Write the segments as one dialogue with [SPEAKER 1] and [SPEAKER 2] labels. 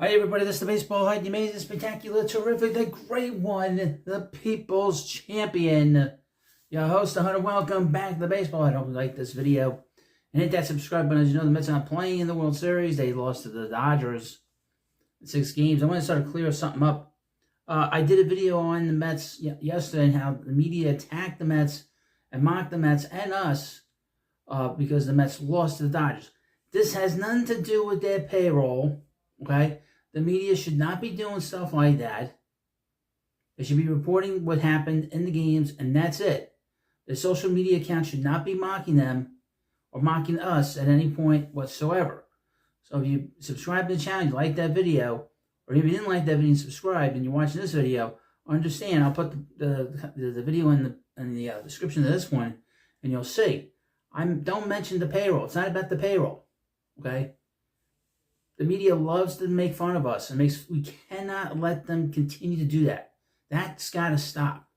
[SPEAKER 1] Hi everybody, this is the Baseball Hype, the amazing, spectacular, terrific, the great one, the People's Champion. Your host, the Hunter. Welcome back to the Baseball Hype. I hope you like this video. And hit that subscribe button. As you know, the Mets are not playing in the World Series. They lost to the Dodgers in 6 games. I want to sort of clear something up. I did a video on the Mets yesterday and how the media attacked the Mets and mocked the Mets and us because the Mets lost to the Dodgers. This has nothing to do with their payroll, okay? The media should not be doing stuff like that. They should be reporting what happened in the games, and that's it. The social media account should not be mocking them or mocking us at any point whatsoever. So if you subscribe to the channel, you like that video, or if you didn't like that video and subscribe and you're watching this video, understand, I'll put the video in the description of this one, and you'll see. Don't mention the payroll. It's not about the payroll, okay? The media loves to make fun of us, and we cannot let them continue to do that. That's got to stop.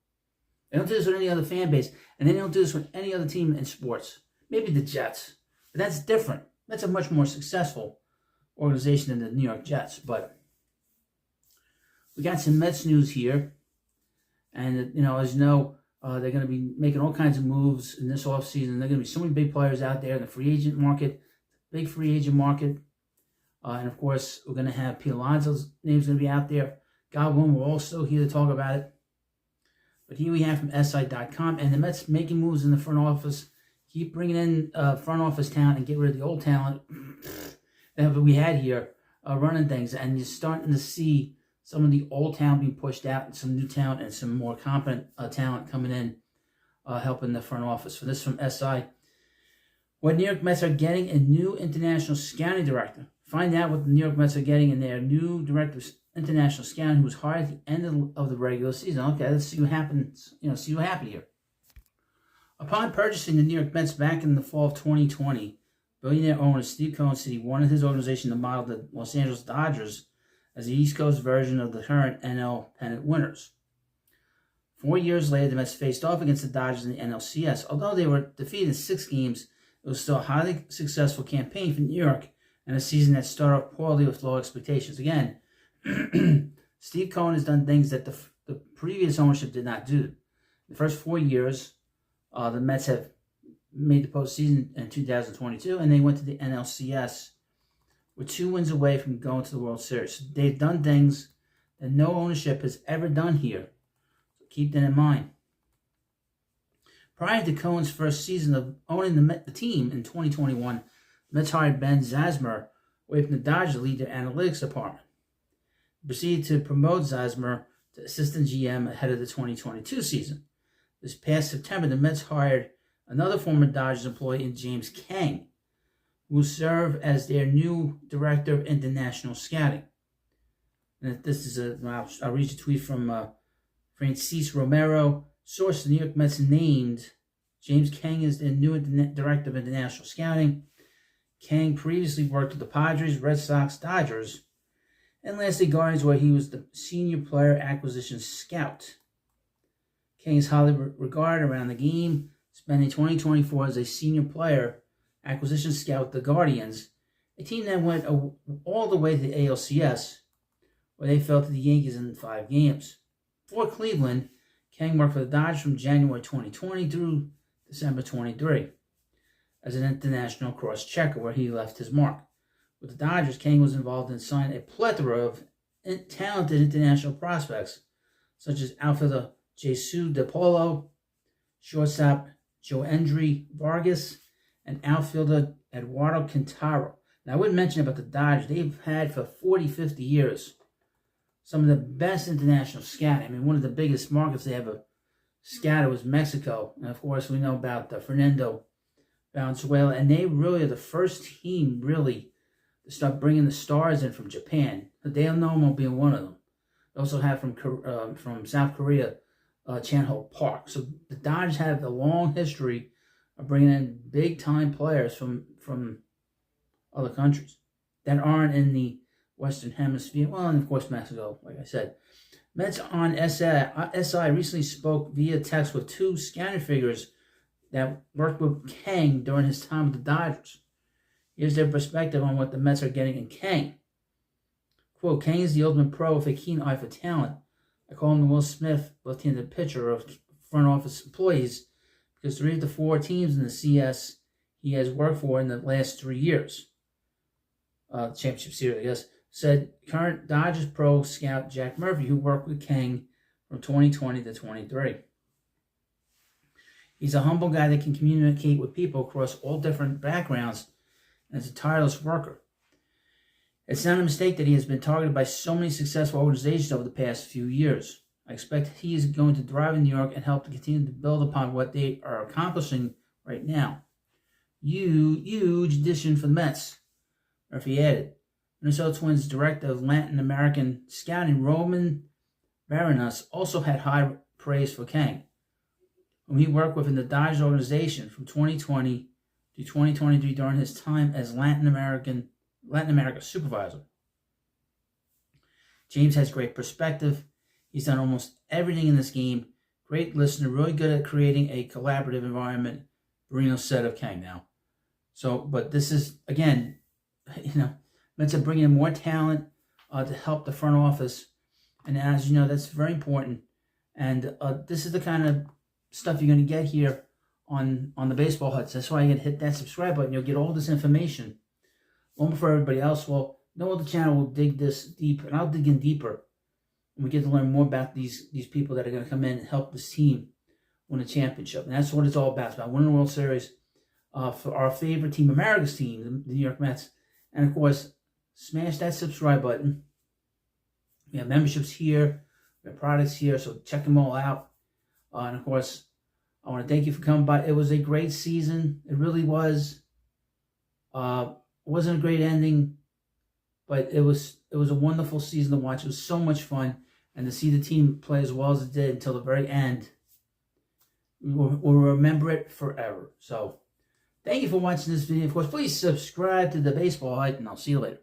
[SPEAKER 1] They don't do this with any other fan base, and they don't do this with any other team in sports. Maybe the Jets, but that's different. That's a much more successful organization than the New York Jets. But we got some Mets news here, and as you know, they're going to be making all kinds of moves in this offseason. There are going to be so many big players out there in the free agent market, big free agent market. And of course, we're going to have Pete Alonso's name's going to be out there. God willing, we're all still here to talk about it. But here we have from SI.com, and the Mets making moves in the front office. Keep bringing in front office talent and get rid of the old talent that we had here running things. And you're starting to see some of the old talent being pushed out and some new talent and some more competent talent coming in, helping the front office. So this is from SI. What New York Mets are getting a new international scouting director. Find out what the New York Mets are getting in their new director of international scouting, who was hired at the end of the regular season. Okay, let's see what happens. See what happened here. Upon purchasing the New York Mets back in the fall of 2020, billionaire owner Steve Cohen said he wanted his organization to model the Los Angeles Dodgers as the East Coast version of the current NL pennant winners. 4 years later, the Mets faced off against the Dodgers in the NLCS. Although they were defeated in 6 games, it was still a highly successful campaign for New York, and a season that started off poorly with low expectations. Again, Steve Cohen has done things that the previous ownership did not do. The first 4 years, the Mets have made the postseason in 2022, and they went to the NLCS with 2 wins away from going to the World Series. So they've done things that no ownership has ever done here. So keep that in mind. Prior to Cohen's first season of owning the team in 2021, the Mets hired Ben Zasmer away from the Dodgers to lead their analytics department. They proceeded to promote Zasmer to assistant GM ahead of the 2022 season. This past September, the Mets hired another former Dodgers employee in James Kang, who will serve as their new director of international scouting. And this is I'll read a tweet from Francis Romero. Source: the New York Mets named James Kang as their new director of international scouting. Kang previously worked with the Padres, Red Sox, Dodgers, and lastly Guardians, where he was the senior player acquisition scout. Kang is highly regarded around the game, spending 2024 as a senior player acquisition scout with the Guardians, a team that went all the way to the ALCS, where they fell to the Yankees in 5 games. For Cleveland, Kang worked for the Dodgers from January 2020 through December 23. As an international cross-checker, where he left his mark. With the Dodgers, Kang was involved in signing a plethora of talented international prospects, such as outfielder Jesus DePaulo, shortstop Joendry Vargas, and outfielder Eduardo Quintero. Now, I wouldn't mention about the Dodgers. They've had for 40, 50 years some of the best international scouting. I mean, one of the biggest markets they have a scouter was Mexico. And, of course, we know about Fernando Valenzuela, and they really are the first team really to start bringing the stars in from Japan. Hideo Nomo being one of them. They also have from South Korea, Chan Ho Park. So the Dodgers have a long history of bringing in big-time players from other countries that aren't in the Western Hemisphere. Well, and of course Mexico, like I said. Mets on SI recently spoke via text with 2 scouting figures that worked with Kang during his time with the Dodgers. Here's their perspective on what the Mets are getting in Kang. Quote, Kang is the ultimate pro with a keen eye for talent. I call him the Will Smith, left-handed pitcher of front office employees, because 3 of the 4 teams in the CS he has worked for in the last 3 years, championship series, I guess, said current Dodgers pro scout Jack Murphy, who worked with Kang from 2020 to 23. He's a humble guy that can communicate with people across all different backgrounds and is a tireless worker. It's not a mistake that he has been targeted by so many successful organizations over the past few years. I expect he is going to thrive in New York and help to continue to build upon what they are accomplishing right now. Huge addition for the Mets, Murphy added. Minnesota Twins Director of Latin American Scouting, Roman Baranas, also had high praise for Kang, whom he worked with in the Dodgers organization from 2020 to 2023 during his time as Latin America supervisor. James has great perspective. He's done almost everything in this game. Great listener, really good at creating a collaborative environment. Marino said of Kang now. So, but this is, again, meant to bring in more talent to help the front office. And as you know, that's very important. And this is the kind of stuff you're going to get here on the Baseball Huts. That's why you can hit that subscribe button. You'll get all this information long before everybody else will. No other channel will dig this deep, and I'll dig in deeper. And we get to learn more about these people that are going to come in and help this team win a championship. And that's what it's all about. It's about winning the World Series for our favorite team, America's team, the New York Mets. And, of course, smash that subscribe button. We have memberships here. We have products here, so check them all out. And, of course, I want to thank you for coming by. It was a great season. It really was. It wasn't a great ending, but it was a wonderful season to watch. It was so much fun. And to see the team play as well as it did until the very end, we'll remember it forever. So, thank you for watching this video. Of course, please subscribe to the Baseball Hut, and I'll see you later.